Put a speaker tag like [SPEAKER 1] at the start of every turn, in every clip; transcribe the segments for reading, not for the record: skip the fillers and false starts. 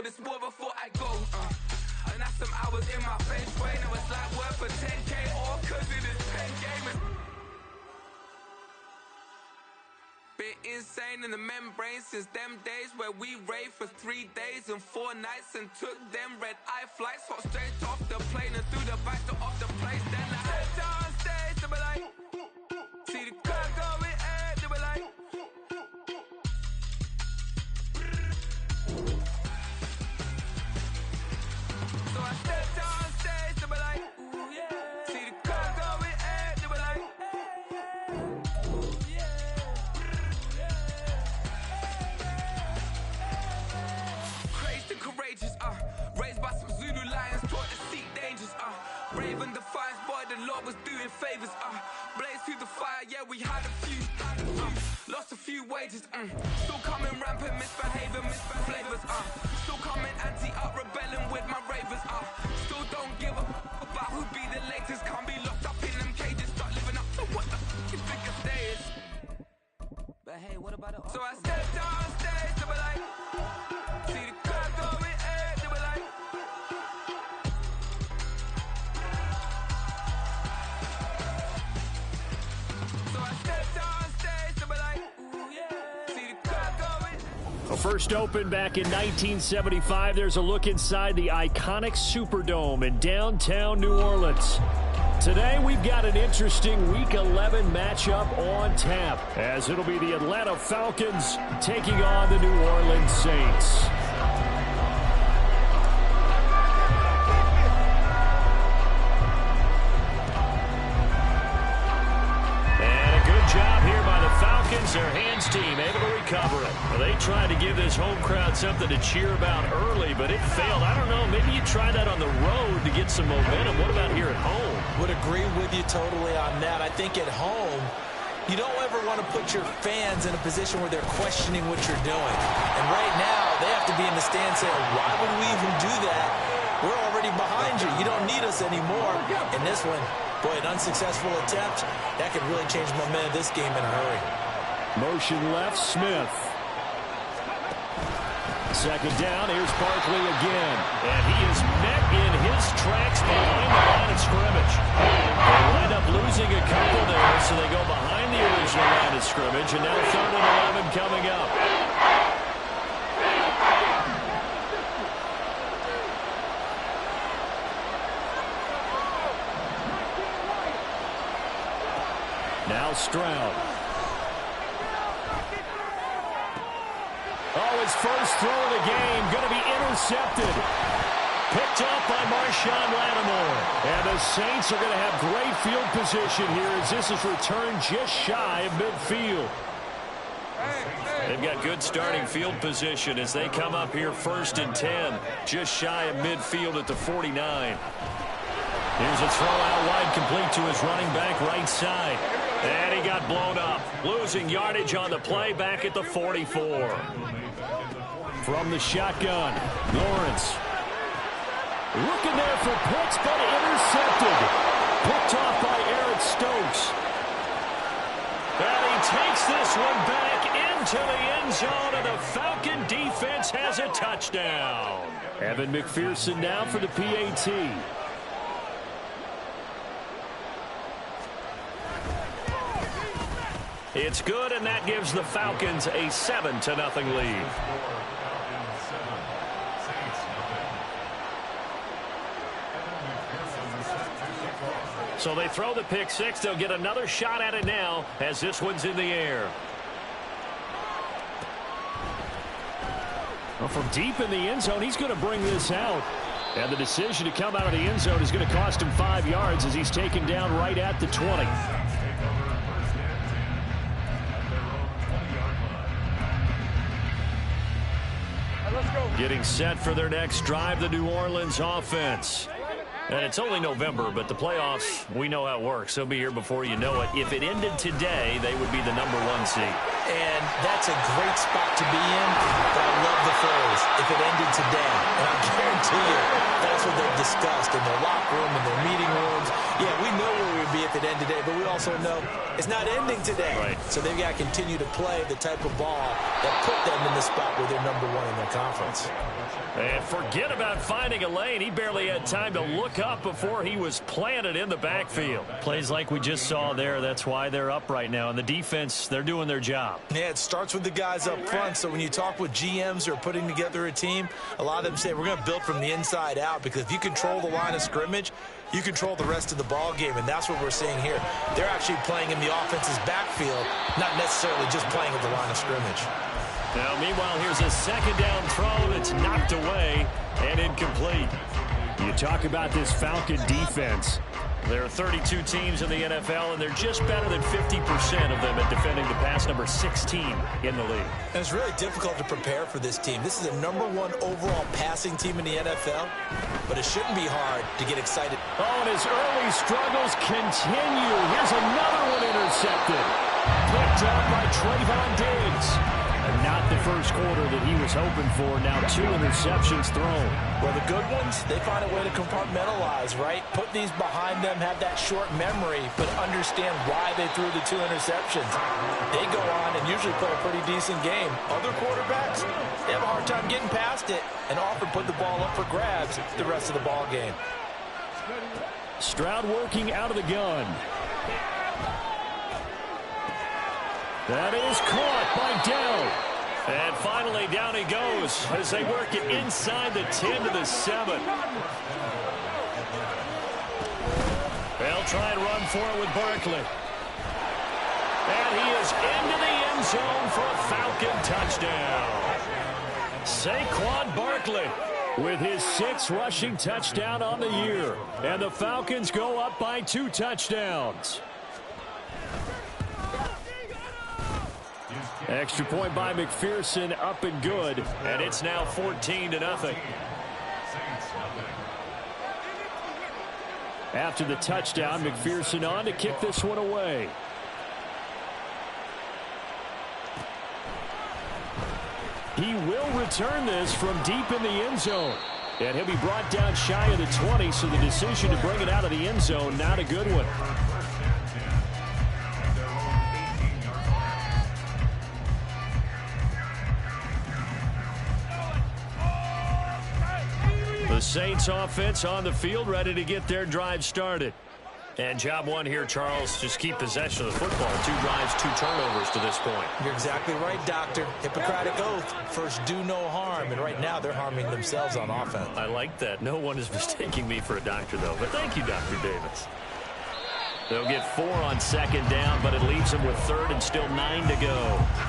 [SPEAKER 1] this war before I go. And that's some hours in my face brain. It was like work for 10K all cause of this pen game. Been insane in the membrane since them days where we raved for 3 days and 4 nights and took them red eye flights. Hot straight off the plane and through the back door of the place. Then I head down stage, they were like, see the crowd going, they were like, so I stepped down stage, they were like, ooh yeah. See the crowd going, they were like, ooh yeah. Crazed and courageous, raised by some Zulu lions, taught to seek dangers, brave and defiant, boy, the Lord was doing favors, blaze through the fire, yeah, we had a few, lost a few wages, still coming rampant, misbehaving, flavors, still coming anti-up, rebelling with my ravers, still don't give a about who be the latest, can't be locked up in them cages, start living up to what the you think of days. But hey, what about it? So I stepped on stage, they were like, see the crowd going, they were like, so I stepped on stage, they were like, ooh yeah, see the crowd going.
[SPEAKER 2] First opened back in 1975. There's a look inside the iconic Superdome in downtown New Orleans. Today, we've got an interesting Week 11 matchup on tap, as it'll be the Atlanta Falcons taking on the New Orleans Saints. And a good job here by the Falcons, their hands team, able to recover it. Well, they tried to give this home crowd something to cheer about early, but it failed. I don't know, maybe you try that on the road to get some momentum. What about here at home?
[SPEAKER 3] Would agree with you totally on that. I think at home, you don't ever want to put your fans in a position where they're questioning what you're doing. And right now, they have to be in the stands saying, why would we even do that? We're already behind you. You don't need us anymore. And this one, boy, an unsuccessful attempt, that could really change the momentum of this game in a hurry.
[SPEAKER 2] Motion left, Smith. Second down, here's Barkley again. And he is met in his tracks behind the line of scrimmage. They wind up losing a couple there, so they go behind the original line of scrimmage, and now 3rd and 11 coming up. Now Stroud. Oh, his first throw of the game, going to be intercepted. Picked off by Marshawn Lattimore. And the Saints are going to have great field position here as this is returned just shy of midfield. They've got good starting field position as they come up here 1st and 10, just shy of midfield at the 49. Here's a throw out wide, complete to his running back right side. And he got blown up, losing yardage on the play back at the 44. From the shotgun, Lawrence. Looking there for Pitts, but intercepted. Picked off by Eric Stokes. And he takes this one back into the end zone, and the Falcon defense has a touchdown. Evan McPherson now for the PAT. It's good, and that gives the Falcons a 7-0 lead. So they throw the pick six. They'll get another shot at it now as this one's in the air. Well, from deep in the end zone, he's going to bring this out. And the decision to come out of the end zone is going to cost him 5 yards as he's taken down right at the 20. Getting set for their next drive, the New Orleans offense. And it's only November, but the playoffs, we know how it works. They'll be here before you know it. If it ended today, they would be the #1 seed.
[SPEAKER 3] And that's a great spot to be in, but I love the forward. is if it ended today. And I guarantee you that's what they've discussed in their locker room, in their meeting rooms. Yeah, we know where we would be if it ended today, but we also know it's not ending today.
[SPEAKER 2] Right.
[SPEAKER 3] So they've got to continue to play the type of ball that put them in the spot where they're #1 in their conference.
[SPEAKER 2] And forget about finding a lane. He barely had time to look up before he was planted in the backfield. Plays like we just saw there. That's why they're up right now. And the defense, they're doing their job.
[SPEAKER 3] Yeah, it starts with the guys up front. So when you talk with GMs who are putting together a team, a lot of them say we're going to build from the inside out, because if you control the line of scrimmage, you control the rest of the ball game, and that's what we're seeing here. They're actually playing in the offense's backfield, not necessarily just playing at the line of scrimmage.
[SPEAKER 2] Now, meanwhile, here's a second down throw that's knocked away and incomplete. You talk about this Falcon defense. There are 32 teams in the NFL, and they're just better than 50% of them at defending the pass, number 16 in the league.
[SPEAKER 3] And it's really difficult to prepare for this team. This is the #1 overall passing team in the NFL, but it shouldn't be hard to get excited.
[SPEAKER 2] Oh, and his early struggles continue. Here's another one intercepted. Picked up by Trayvon Diggs. And not the first quarter that he was hoping for. Now 2 interceptions thrown.
[SPEAKER 3] Well, the good ones, they find a way to compartmentalize, right? Put these behind them, have that short memory, but understand why they threw the 2 interceptions. They go on and usually play a pretty decent game. Other quarterbacks, they have a hard time getting past it and often put the ball up for grabs the rest of the ball game.
[SPEAKER 2] Stroud working out of the gun. That is caught by Dell. And finally, down he goes as they work it inside the 10 to the 7. They'll try and run for it with Barkley. And he is into the end zone for a Falcon touchdown. Saquon Barkley with his 6th rushing touchdown on the year. And the Falcons go up by 2 touchdowns. Extra point by McPherson, up and good, and it's now 14-0. After the touchdown, McPherson on to kick this one away. He will return this from deep in the end zone. And he'll be brought down shy of the 20, so the decision to bring it out of the end zone, not a good one. The Saints offense on the field, ready to get their drive started. And job one here, Charles, just keep possession of the football. 2 drives, 2 turnovers to this point.
[SPEAKER 3] You're exactly right, Doctor. Hippocratic oath. First, do no harm. And right now, they're harming themselves on offense.
[SPEAKER 2] I like that. No one is mistaking me for a doctor, though. But thank you, Dr. Davis. They'll get 4 on 2nd down, but it leaves them with 3rd and still 9 to go.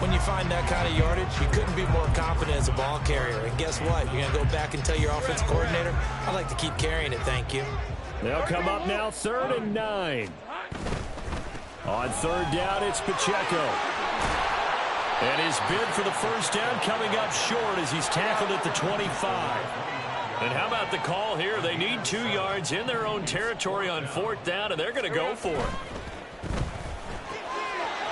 [SPEAKER 3] When you find that kind of yardage, you couldn't be more confident as a ball carrier. And guess what? You're going to go back and tell your offensive coordinator, I'd like to keep carrying it, thank you.
[SPEAKER 2] They'll come up now 3rd and 9. On 3rd down, it's Pacheco. And his bid for the first down coming up short as he's tackled at the 25. And how about the call here? They need 2 yards in their own territory on 4th down, and they're going to go for it.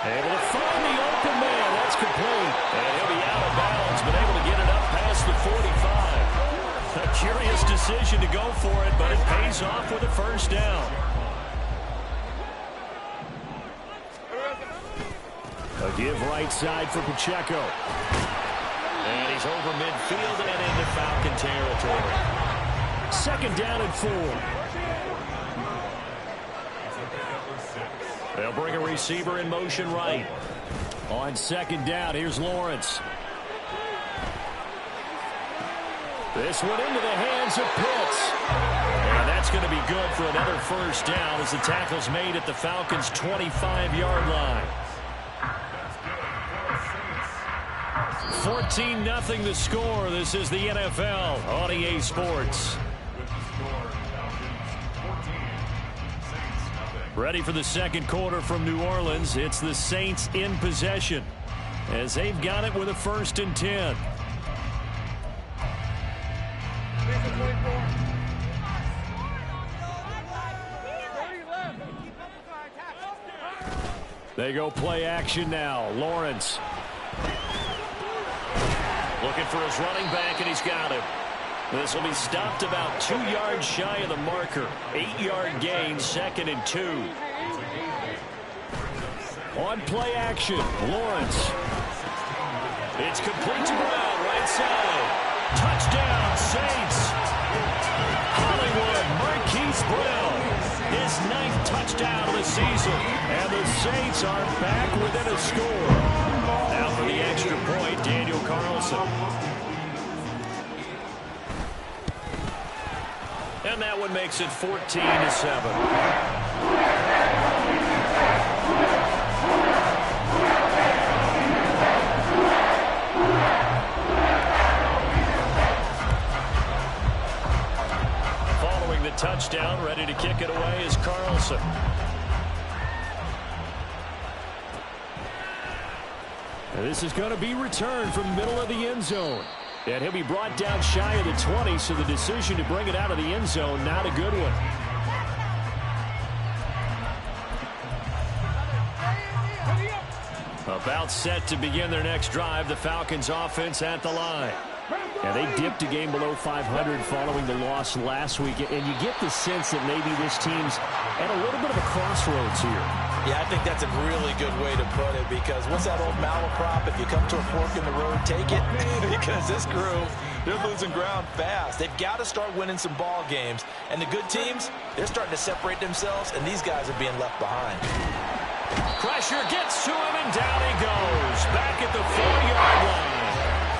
[SPEAKER 2] Able to find the open man. That's complete. And he'll be out of bounds, but able to get it up past the 45. A curious decision to go for it, but it pays off with a first down. A give right side for Pacheco. And he's over midfield and into Falcon territory. 2nd down and 4. They'll bring a receiver in motion right. On 2nd down, here's Lawrence. This one into the hands of Pitts. And that's going to be good for another first down as the tackle's made at the Falcons' 25-yard line. 14-0 the score. This is the NFL on EA Sports. Ready for the 2nd quarter from New Orleans. It's the Saints in possession as they've got it with a 1st and 10. They go play action now. Lawrence. Looking for his running back, and he's got him. This will be stopped about 2 yards shy of the marker. 8-yard gain, 2nd and 2. On play action, Lawrence. It's complete to Brown, right side. Touchdown, Saints. Hollywood, Marquise Brown. His 9th touchdown of the season. And the Saints are back within a score. Now for the extra point, Daniel Carlson. And that one makes it 14-7. Following the touchdown, ready to kick it away is Carlson. And this is going to be returned from the middle of the end zone. And he'll be brought down shy of the 20, so the decision to bring it out of the end zone, not a good one. About set to begin their next drive, the Falcons offense at the line. And they dipped a game below 500 following the loss last week. And you get the sense that maybe this team's at a little bit of a crossroads here.
[SPEAKER 3] Yeah, I think that's a really good way to put it, because what's that old malaprop? If you come to a fork in the road, take it. Because this crew, they're losing ground fast. They've got to start winning some ball games. And the good teams, they're starting to separate themselves, and these guys are being left behind.
[SPEAKER 2] Pressure gets to him, and down he goes. Back at the 4-yard line.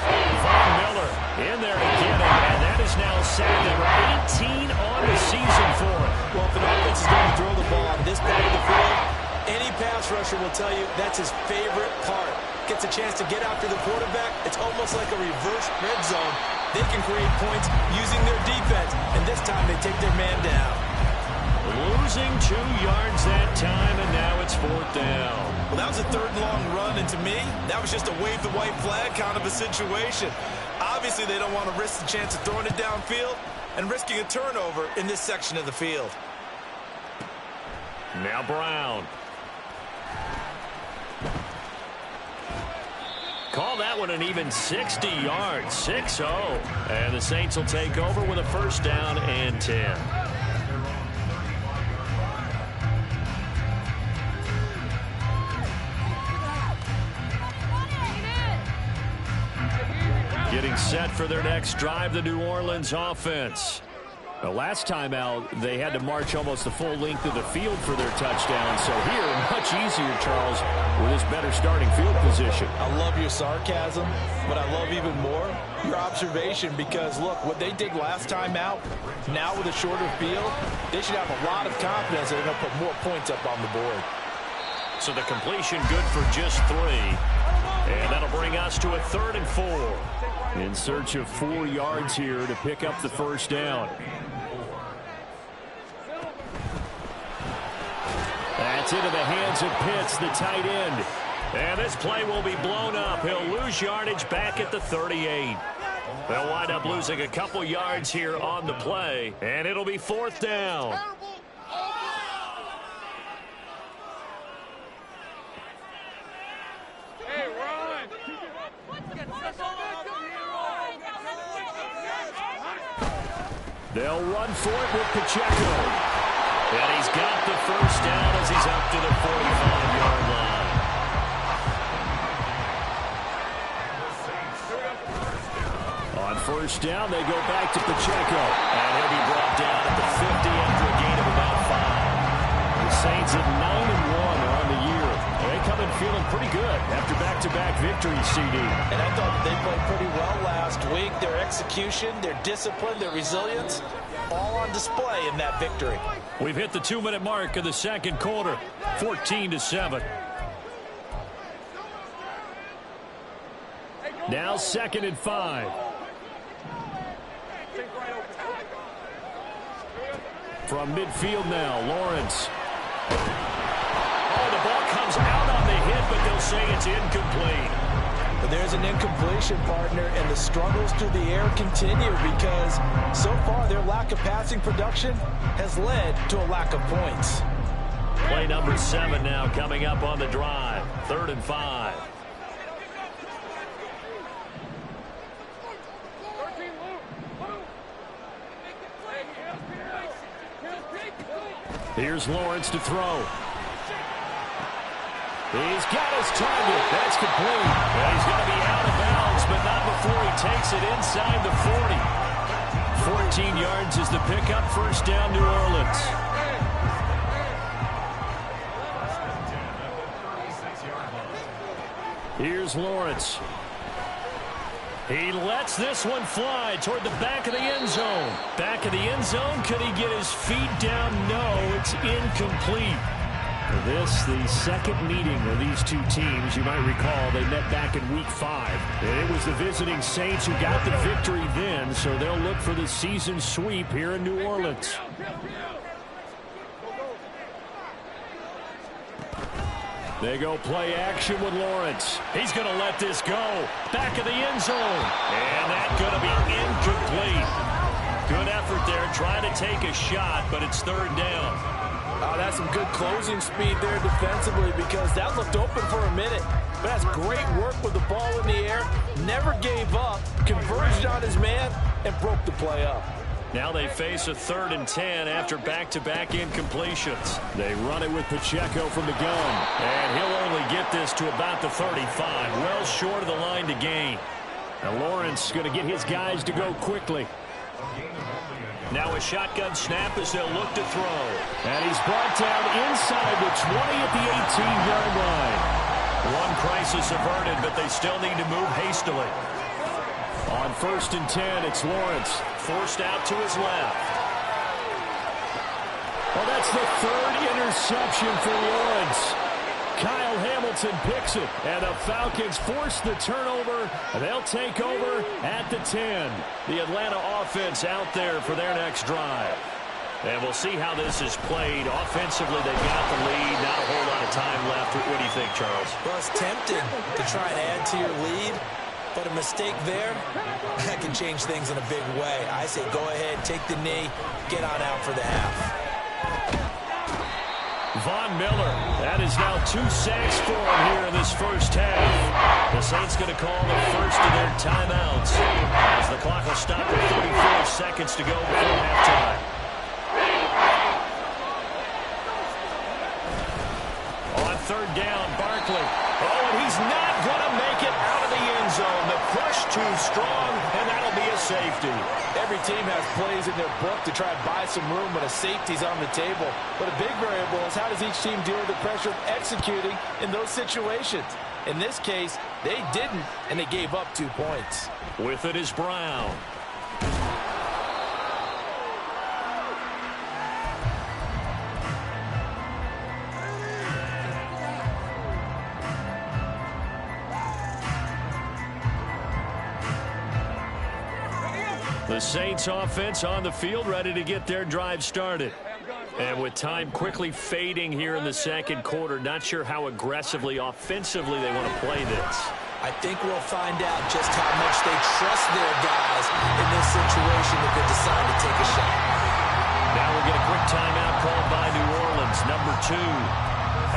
[SPEAKER 2] Von Miller in there to get him, and that is now sack number 18 on the season for him.
[SPEAKER 3] Well, if an offense is going to throw the ball on this part of the field, any pass rusher will tell you that's his favorite part. Gets a chance to get after the quarterback. It's almost like a reverse red zone. They can create points using their defense, and this time they take their man down.
[SPEAKER 2] Losing 2 yards that time, and now it's 4th down.
[SPEAKER 3] Well, that was a 3rd and long run, and to me, that was just a wave the white flag kind of a situation. Obviously, they don't want to risk the chance of throwing it downfield and risking a turnover in this section of the field.
[SPEAKER 2] Now Brown. Call that one an even 60 yards, 6-0. And the Saints will take over with a 1st down and 10. Getting set for their next drive, the New Orleans offense. The last time out, they had to march almost the full length of the field for their touchdown. So here, much easier, Charles, with this better starting field position.
[SPEAKER 3] I love your sarcasm, but I love even more your observation, because, look, what they did last time out, now with a shorter field, they should have a lot of confidence that they're going to put more points up on the board.
[SPEAKER 2] So the completion good for just 3. And that'll bring us to a 3rd and 4. In search of 4 yards here to pick up the 1st down. That's into the hands of Pitts, the tight end. And this play will be blown up. He'll lose yardage back at the 38. They'll wind up losing a couple yards here on the play. And it'll be 4th down. They'll run for it with Pacheco. And he's got the 1st down as he's up to the 45-yard line. On 1st down, they go back to Pacheco. And he'll be brought down at the 50 after a gain of about 5. The Saints at 9-1 on the year. They come in feeling pretty good after back-to-back victories, CD.
[SPEAKER 3] And I thought they played pretty well last week. Their execution, their discipline, their resilience, all on display in that victory.
[SPEAKER 2] We've hit the 2-minute mark of the 2nd quarter, 14-7. Now 2nd and 5. From midfield now, Lawrence. Oh, the ball comes out on the hit, but they'll say it's incomplete.
[SPEAKER 3] But there's an incompletion, partner, and the struggles through the air continue, because so far their lack of passing production has led to a lack of points.
[SPEAKER 2] Play number 7 now coming up on the drive. 3rd and 5. Here's Lawrence to throw. He's got his target. That's complete. And he's going to be out of bounds, but not before he takes it inside the 40. 14 yards is the pickup. First down, New Orleans. Here's Lawrence. He lets this one fly toward the back of the end zone. Back of the end zone. Could he get his feet down? No, it's incomplete. This, the second meeting of these two teams. You might recall they met back in Week 5. And it was the visiting Saints who got the victory then, so they'll look for the season sweep here in New Orleans. They go play action with Lawrence. He's going to let this go. Back of the end zone. And that's going to be incomplete. Good effort there, trying to take a shot, but it's third down.
[SPEAKER 3] Oh, that's some good closing speed there defensively because that looked open for a minute. But that's great work with the ball in the air. Never gave up, converged on his man, and broke the play up.
[SPEAKER 2] Now they face a 3rd and 10 after back-to-back incompletions. They run it with Pacheco from the gun. And he'll only get this to about the 35, well short of the line to gain. Now Lawrence going to get his guys to go quickly. Now a shotgun snap as they'll look to throw. And he's brought down inside the 20 at the 18-yard line. One crisis averted, but they still need to move hastily. On 1st and 10, it's Lawrence. Forced out to his left. Well, that's the 3rd interception for Lawrence. Kyle Hamilton picks it, and the Falcons force the turnover. They'll take over at the 10. The Atlanta offense out there for their next drive. And we'll see how this is played. Offensively, they've got the lead. Not a whole lot of time left. What do you think, Charles?
[SPEAKER 3] Well, it's tempting to try and add to your lead. But a mistake there, that can change things in a big way. I say go ahead, take the knee, get on out for the half.
[SPEAKER 2] Von Miller, that is now 2 sacks for him here in this first half. The Saints going to call the first of their timeouts as the clock will stop with 34 seconds to go before halftime. On 3rd down, Barkley. Oh, and he's not going to make it out of the end zone. The push too strong, and that'll be a safety.
[SPEAKER 3] Every team has plays in their book to try and buy some room when a safety's on the table. But a big variable is how does each team deal with the pressure of executing in those situations. In this case, they didn't, and they gave up 2 points.
[SPEAKER 2] With it is Brown. The Saints offense on the field, ready to get their drive started. And with time quickly fading here in the second quarter, not sure how aggressively, offensively they want to play this.
[SPEAKER 3] I think we'll find out just how much they trust their guys in this situation if they decide to take a shot.
[SPEAKER 2] Now we'll get a quick timeout called by New Orleans, number 2.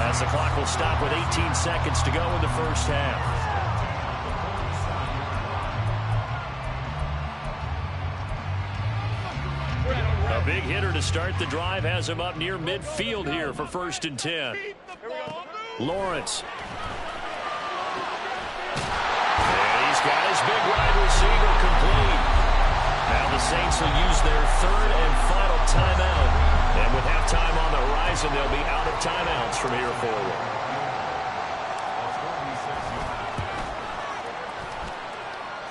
[SPEAKER 2] As the clock will stop with 18 seconds to go in the first half. A big hitter to start the drive has him up near midfield here for 1st and 10. Lawrence. And he's got his big wide receiver complete. Now the Saints will use their 3rd and final timeout. And with halftime on the horizon, they'll be out of timeouts from here forward.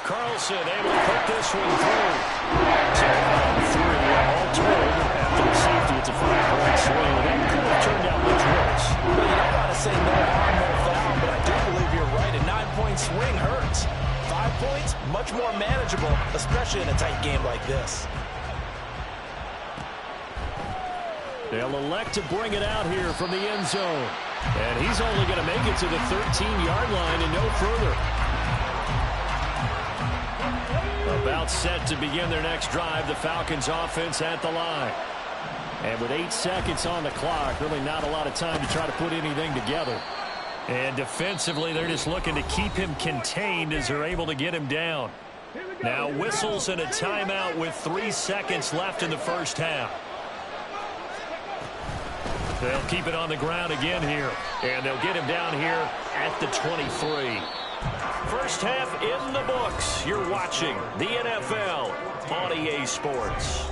[SPEAKER 2] Carlson able to put this one through. So 3 all told. After the safety, it's a 5-point swing. That could have turned out much worse.
[SPEAKER 3] Well, you don't want to say no harm, no foul, but I do believe you're right. A 9-point swing hurts. 5 points, much more manageable, especially in a tight game like this.
[SPEAKER 2] They'll elect to bring it out here from the end zone. And he's only going to make it to the 13-yard line and no further. About set to begin their next drive, the Falcons offense at the line. And with 8 seconds on the clock, really not a lot of time to try to put anything together. And defensively, they're just looking to keep him contained as they're able to get him down. Now whistles and a timeout with 3 seconds left in the first half. They'll keep it on the ground again here, and they'll get him down here at the 23. First half in the books. You're watching the NFL on EA Sports.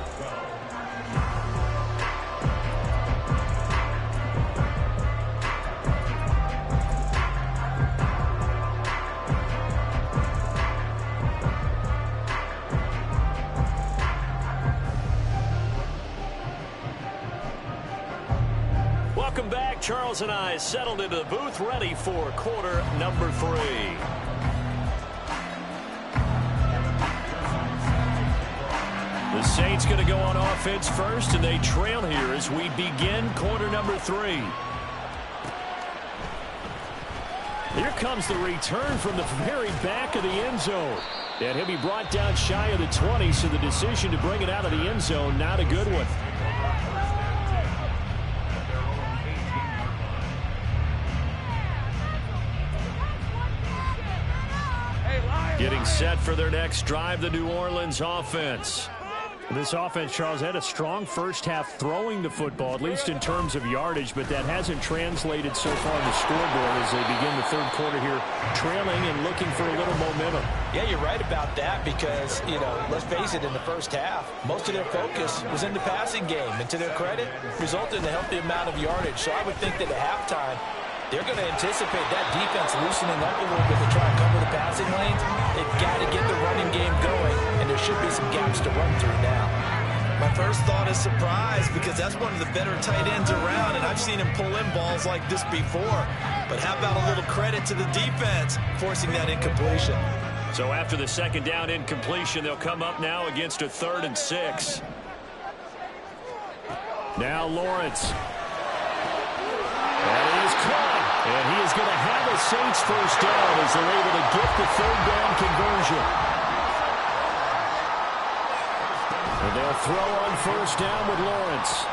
[SPEAKER 2] Welcome back. Charles and I settled into the booth, ready for quarter number 3. The Saints going to go on offense first, and they trail here as we begin quarter number 3. Here comes the return from the very back of the end zone. And he'll be brought down shy of the 20, so the decision to bring it out of the end zone, not a good one. Getting set for their next drive, the New Orleans offense. This offense, Charles, had a strong first half throwing the football, at least in terms of yardage, but that hasn't translated so far on the scoreboard as they begin the third quarter here, trailing and looking for a little momentum.
[SPEAKER 3] Yeah, you're right about that because, let's face it, in the first half, most of their focus was in the passing game. And to their credit, resulted in a healthy amount of yardage. So I would think that at halftime, they're going to anticipate that defense loosening up a little bit to try and cover the passing lanes. They've got to get the running game going, and there should be some gaps to run through now.
[SPEAKER 4] My first thought is surprise because that's one of the better tight ends around, and I've seen him pull in balls like this before. But how about a little credit to the defense forcing that incompletion?
[SPEAKER 2] So after the second down incompletion, they'll come up now against a 3rd and 6. Now Lawrence. And he is caught. And he is going to have a Saints first down as they're able to get the 3rd down conversion. And they'll throw on first down with Lawrence.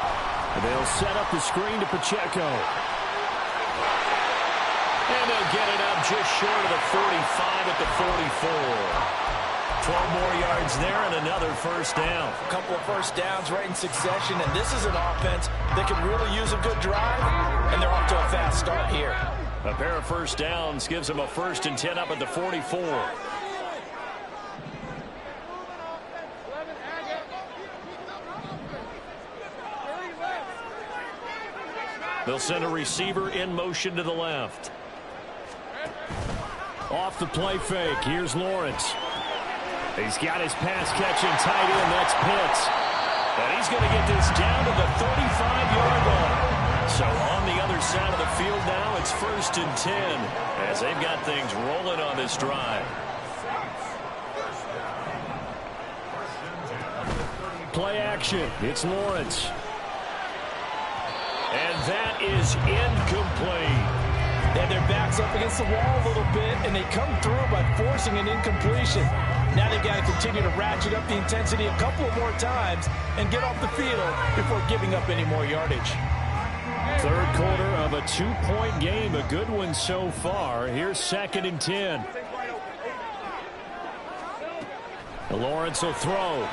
[SPEAKER 2] And they'll set up the screen to Pacheco. And they'll get it up just short of the 45 at the 44. 12 more yards there and another first down.
[SPEAKER 3] A couple of first downs right in succession, and this is an offense that could really use a good drive, and they're off to a fast start here.
[SPEAKER 2] A pair of first downs gives them a 1st and 10 up at the 44. They'll send a receiver in motion to the left. Off the play fake, here's Lawrence. He's got his pass-catching tight end, that's Pitts. And he's going to get this down to the 35-yard line. So on the other side of the field now, it's 1st and 10 as they've got things rolling on this drive. Play action, it's Lawrence. And that is incomplete.
[SPEAKER 3] And their back's up against the wall a little bit, and they come through by forcing an incompletion. Now they've got to continue to ratchet up the intensity a couple of more times and get off the field before giving up any more yardage.
[SPEAKER 2] Third quarter of a 2-point game, a good one so far. Here's 2nd and 10. Lawrence will throw.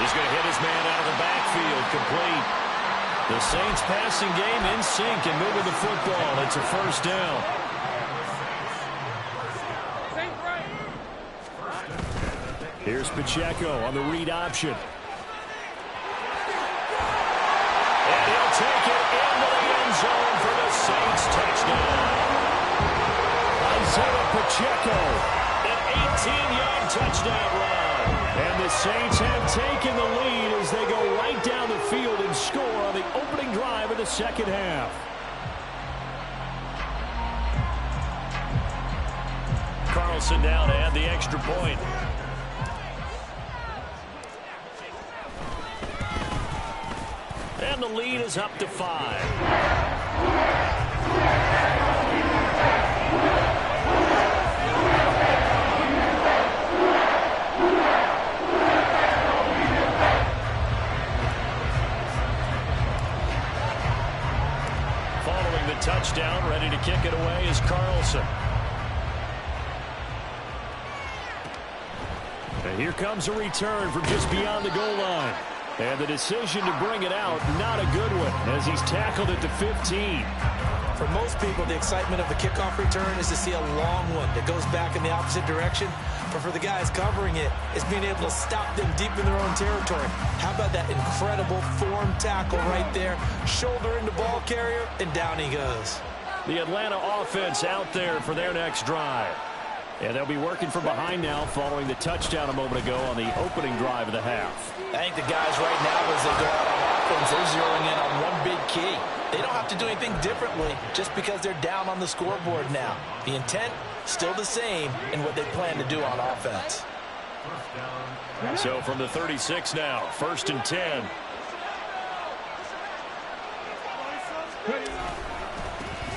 [SPEAKER 2] He's going to hit his man out of the backfield, complete. The Saints passing game in sync and moving the football. It's a first down. Here's Pacheco on the read option. And he'll take it into the end zone for the Saints touchdown. Isaiah Pacheco, an 18-yard touchdown run. And the Saints have taken the lead as they go right down the field and score on the opening drive of the second half. Carlson down to add the extra point. And the lead is up to 5. Following the touchdown, ready to kick it away is Carlson. And here comes a return from just beyond the goal line. And the decision to bring it out, not a good one, as he's tackled at the 15.
[SPEAKER 3] For most people, the excitement of the kickoff return is to see a long one that goes back in the opposite direction. But for the guys covering it, it's being able to stop them deep in their own territory. How about that incredible form tackle right there? Shoulder into ball carrier, and down he goes.
[SPEAKER 2] The Atlanta offense out there for their next drive. And they'll be working from behind now following the touchdown a moment ago on the opening drive of the half.
[SPEAKER 3] I think the guys right now, as they go out on offense, they're zeroing in on one big key. They don't have to do anything differently just because they're down on the scoreboard now. The intent, still the same in what they plan to do on offense.
[SPEAKER 2] So from the 36 now, 1st and 10.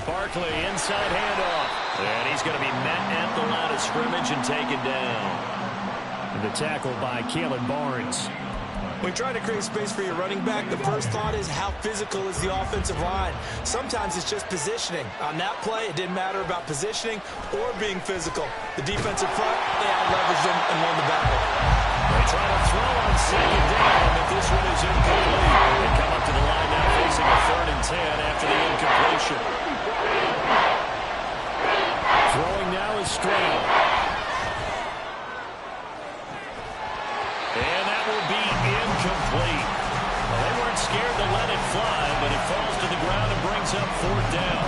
[SPEAKER 2] Barkley, inside handoff. And he's going to be met at the line of scrimmage and taken down. And the tackle by Kalen Barnes.
[SPEAKER 3] When trying to create space for your running back, the first thought is how physical is the offensive line. Sometimes it's just positioning. On that play, it didn't matter about positioning or being physical. The defensive front, they out-leveraged them and won the battle.
[SPEAKER 2] They try to throw on 2nd down, but this one is incomplete. They come up to the line now facing a 3rd and 10 after the incompletion. Throwing now is Stroud. And that will be incomplete. Well, they weren't scared to let it fly, but it falls to the ground and brings up 4th down.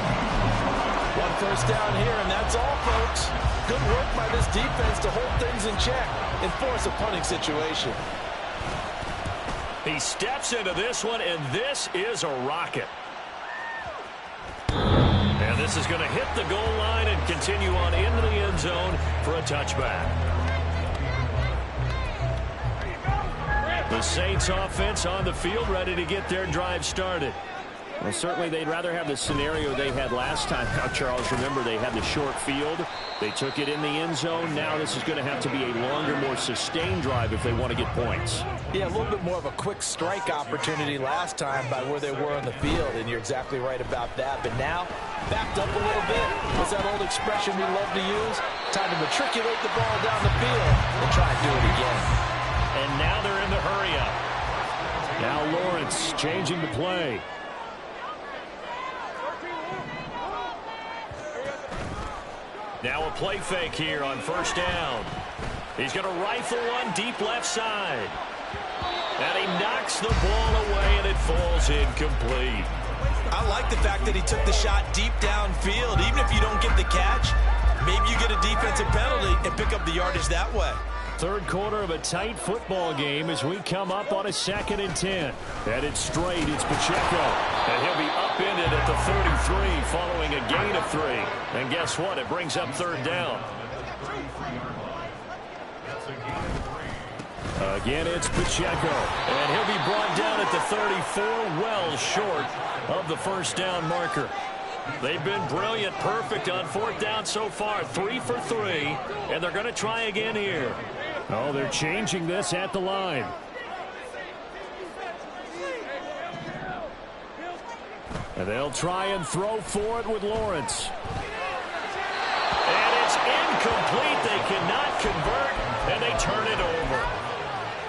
[SPEAKER 3] 1 first down here, and that's all, folks. Good work by this defense to hold things in check and force a punting situation.
[SPEAKER 2] He steps into this one, and this is a rocket. And this is going to hit the goal line and continue on into the end zone for a touchback. The Saints offense on the field, ready to get their drive started. Well, certainly they'd rather have the scenario they had last time. Now, Charles, remember, they had the short field. They took it in the end zone. Now this is going to have to be a longer, more sustained drive if they want to get points.
[SPEAKER 3] Yeah, a little bit more of a quick strike opportunity last time by where they were on the field, and you're exactly right about that. But now, backed up a little bit. What's that old expression we love to use? Time to matriculate the ball down the field and try and do it again.
[SPEAKER 2] And now they're in the hurry-up. Now Lawrence changing the play. Now a play fake here on 1st down. He's going to rifle one deep left side. And he knocks the ball away, and it falls incomplete.
[SPEAKER 4] I like the fact that he took the shot deep downfield. Even if you don't get the catch, maybe you get a defensive penalty and pick up the yardage that way.
[SPEAKER 2] 3rd quarter of a tight football game as we come up on a 2nd and 10. And it's straight. It's Pacheco. And he'll be upended at the 33 following a gain of 3. And guess what? It brings up 3rd down. Again, it's Pacheco. And he'll be brought down at the 34, well short of the 1st down marker. They've been brilliant, perfect on 4th down so far. 3 for 3, and they're going to try again here. Oh, they're changing this at the line. And they'll try and throw for it with Lawrence. And it's incomplete. They cannot convert, and they turn it over.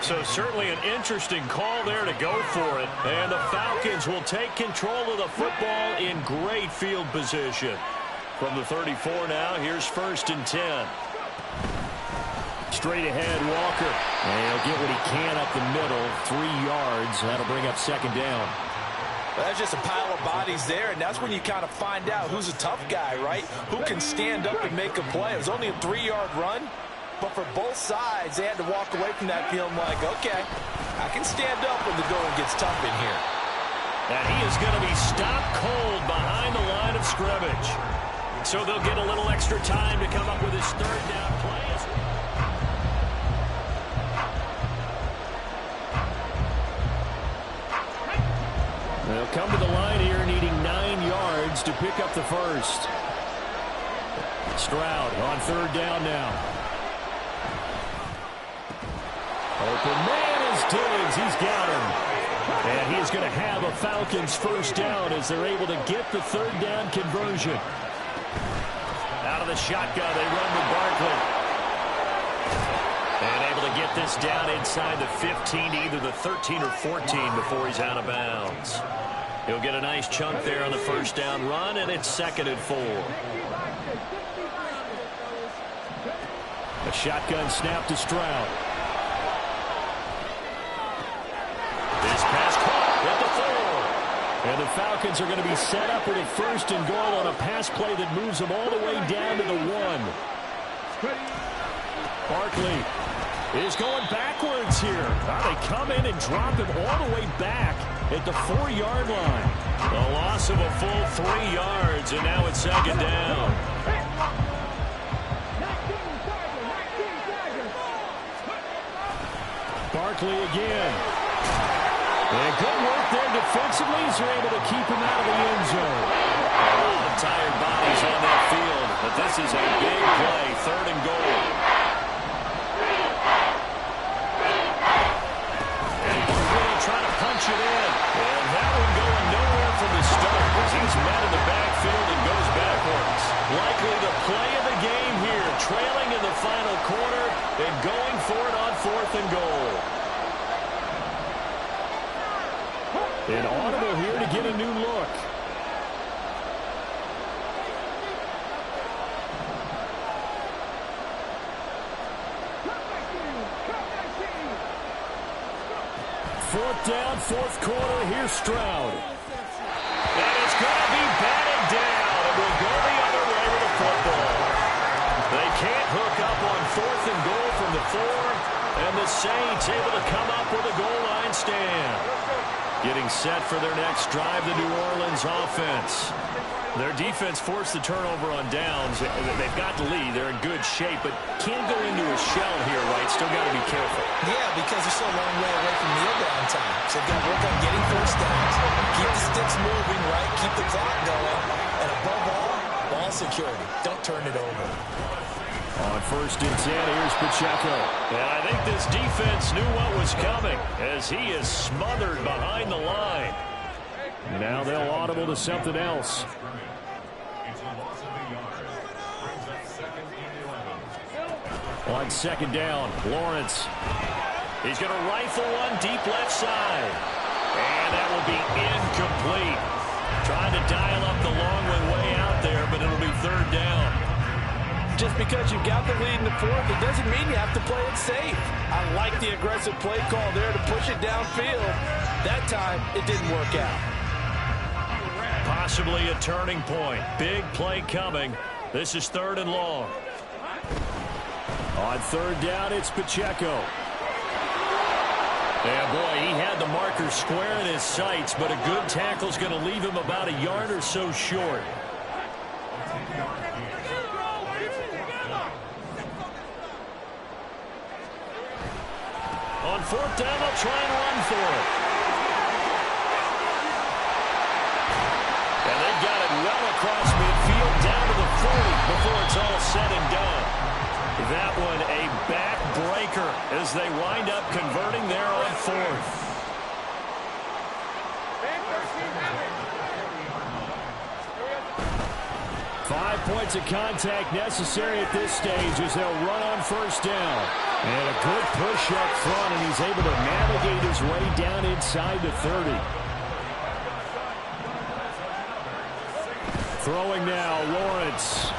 [SPEAKER 2] So certainly an interesting call there to go for it. And the Falcons will take control of the football in great field position. From the 34 now, here's 1st and 10. Straight ahead, Walker. And he'll get what he can up the middle, 3 yards. That'll bring up 2nd down.
[SPEAKER 3] Well, that's just a pile of bodies there, and that's when you kind of find out who's a tough guy, right? Who can stand up and make a play. It was only a 3-yard run, but for both sides, they had to walk away from that feeling like, okay, I can stand up when the going gets tough in here.
[SPEAKER 2] And he is going to be stopped cold behind the line of scrimmage. So they'll get a little extra time to come up with his 3rd down play. They'll come to the line here needing 9 yards to pick up the 1st. Stroud on 3rd down now. Open man is Diggs. He's got him. And he is going to have a Falcons 1st down as they're able to get the 3rd down conversion. Out of the shotgun, they run with Barkley. And able to get this down inside the 15, either the 13 or 14 before he's out of bounds. He'll get a nice chunk there on the first down run, and it's 2nd and 4. A shotgun snap to Stroud. This pass caught at the 4. And the Falcons are going to be set up with a 1st and goal on a pass play that moves them all the way down to the 1. Barkley is going backwards here. They come in and drop him all the way back at the 4-yard line. A loss of a full 3 yards, and now it's 2nd down. Barkley again. And good work there defensively as they're able to keep him out of the end zone. A lot of tired bodies on that field, but this is a big play, 3rd and goal. And Barkley trying to punch it in. And that one going nowhere from the start as he's met in the backfield and goes backwards. Likely the play of the game here, trailing in the final quarter and going for it on 4th and goal. An audible here to get a new look. Fourth down, 4th quarter. Here's Stroud. And it's going to be batted down. It will go the other way with the football. They can't hook up on 4th and goal from the 4. And the Saints able to come up with a goal line stand. Getting set for their next drive, the New Orleans offense. Their defense forced the turnover on downs. They've got the lead. They're in good shape, but can't go into a shell here, right? Still got to be careful.
[SPEAKER 3] Yeah, because they're so a long way away from kneel down time. So they've got to work on getting 1st downs, keep the sticks moving, right? Keep the clock going. And above all, ball security. Don't turn it over.
[SPEAKER 2] On 1st and 10, here's Pacheco. And I think this defense knew what was coming as he is smothered behind the line. Now they'll audible to something else. On 2nd down, Lawrence. He's going to rifle one deep left side. And that will be incomplete. Trying to dial up the long one way out there, but it'll be 3rd down.
[SPEAKER 5] Just because you got the lead in the 4th, it doesn't mean you have to play it safe. I like the aggressive play call there to push it downfield. That time, it didn't work out.
[SPEAKER 2] Possibly a turning point. Big play coming. This is 3rd and long. On 3rd down, it's Pacheco. Yeah, boy, he had the marker square in his sights, but a good tackle's going to leave him about a yard or so short. On 4th down, they'll try and run for it. And they've got it well across midfield down to the 40 before it's all said and done. That one a back-breaker as they wind up converting there on 4th. Five points of contact necessary at this stage as they'll run on 1st down. And a good push up front, and he's able to navigate his way down inside the 30. Throwing now, Lawrence.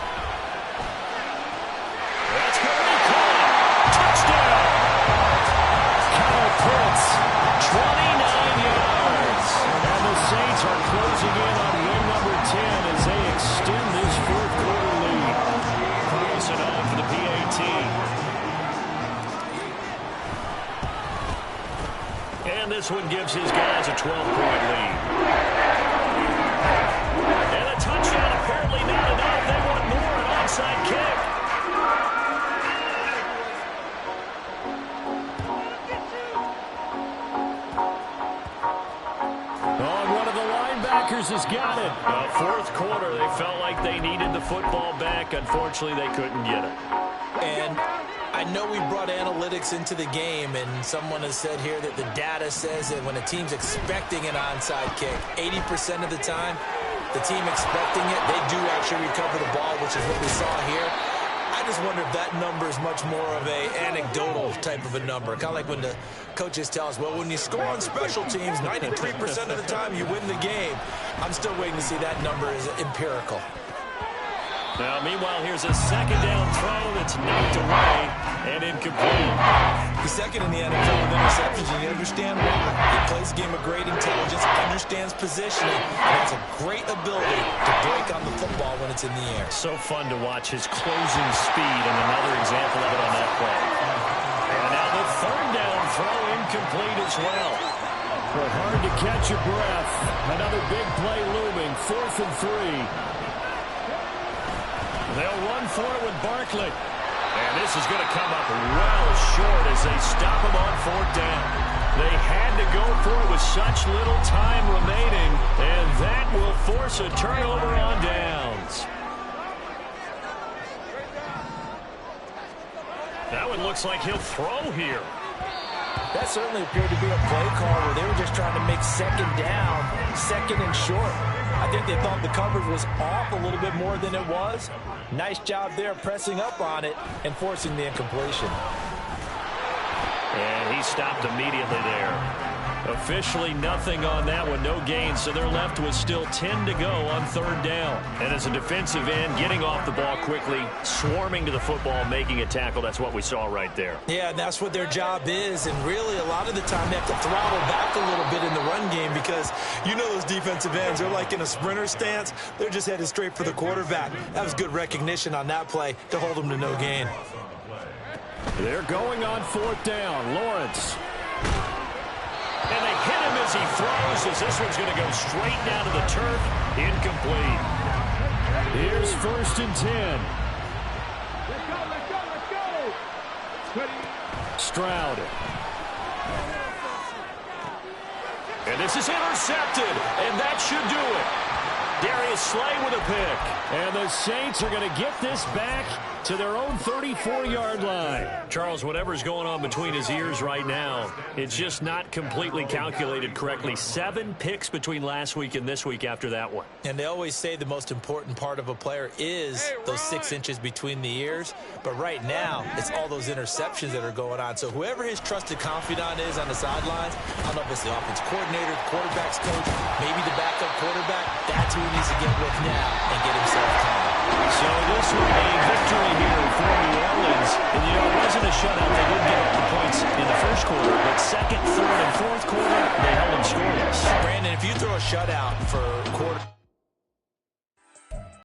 [SPEAKER 2] That's going to be caught. Touchdown! Kyle Pitts, 29 yards. And the Saints are closing in on win number 10 as they extend this 4th quarter lead. Carlson on for the PAT. And this one gives his guys a 12-point lead. And a touchdown apparently not enough. They want more, an onside kick. Oh, one of the linebackers has got it. 4th quarter, they felt like they needed the football back. Unfortunately, they couldn't get it.
[SPEAKER 3] And I know we brought analytics into the game, and someone has said here that the data says that when a team's expecting an onside kick, 80% of the time, the team expecting it, they do actually recover the ball, which is what we saw here. I just wonder if that number is much more of a anecdotal type of a number. Kind of like when the coaches tell us, well, when you score on special teams, 93% of the time you win the game. I'm still waiting to see that number is empirical.
[SPEAKER 2] Now, meanwhile, here's a second down throw that's knocked away and incomplete.
[SPEAKER 3] He's second in the NFL with interceptions, and you understand why. He plays a game of great intelligence, understands positioning, and has a great ability to break on the football when it's in the air.
[SPEAKER 2] So fun to watch his closing speed, and another example of it on that play. And now the third down throw incomplete as well. Well, hard to catch your breath. Another big play looming, 4th and 3. They'll run for it with Barkley. And this is going to come up well short as they stop him on 4th down. They had to go for it with such little time remaining, and that will force a turnover on downs. That one looks like he'll throw here.
[SPEAKER 5] That certainly appeared to be a play call where they were just trying to make second down, second and short. I think they thought the coverage was off a little bit more than it was. Nice job there pressing up on it and forcing the incompletion.
[SPEAKER 2] And he stopped immediately there. Officially nothing on that one, no gain, so they're left with still 10 to go on 3rd down. And as a defensive end, getting off the ball quickly, swarming to the football, making a tackle, that's what we saw right there.
[SPEAKER 3] Yeah, and that's what their job is, and really a lot of the time they have to throttle back a little bit in the run game because you know those defensive ends, they're like in a sprinter stance. They're just headed straight for the quarterback. That was good recognition on that play to hold them to no gain.
[SPEAKER 2] They're going on 4th down. Lawrence. And they hit him as he throws, as this one's going to go straight down to the turf. Incomplete. Here's 1st and 10. Stroud. And this is intercepted, and that should do it. Darius Slay with a pick. And the Saints are going to get this back to their own 34-yard line. Charles, whatever's going on between his ears right now, it's just not completely calculated correctly. 7 picks between last week and this week after that one.
[SPEAKER 3] And they always say the most important part of a player is those 6 inches between the ears. But right now, it's all those interceptions that are going on. So whoever his trusted confidant is on the sidelines, I don't know if it's the offense coordinator, the quarterback's coach, maybe the backup quarterback, that's who he needs to get with now and get himself calm.
[SPEAKER 2] So this will be a victory here for New Orleans. And, you know, it wasn't a shutout. They did get the points in the first quarter, but second, third, and fourth quarter, they held them scoreless.
[SPEAKER 3] Brandon, if you throw a shutout for quarter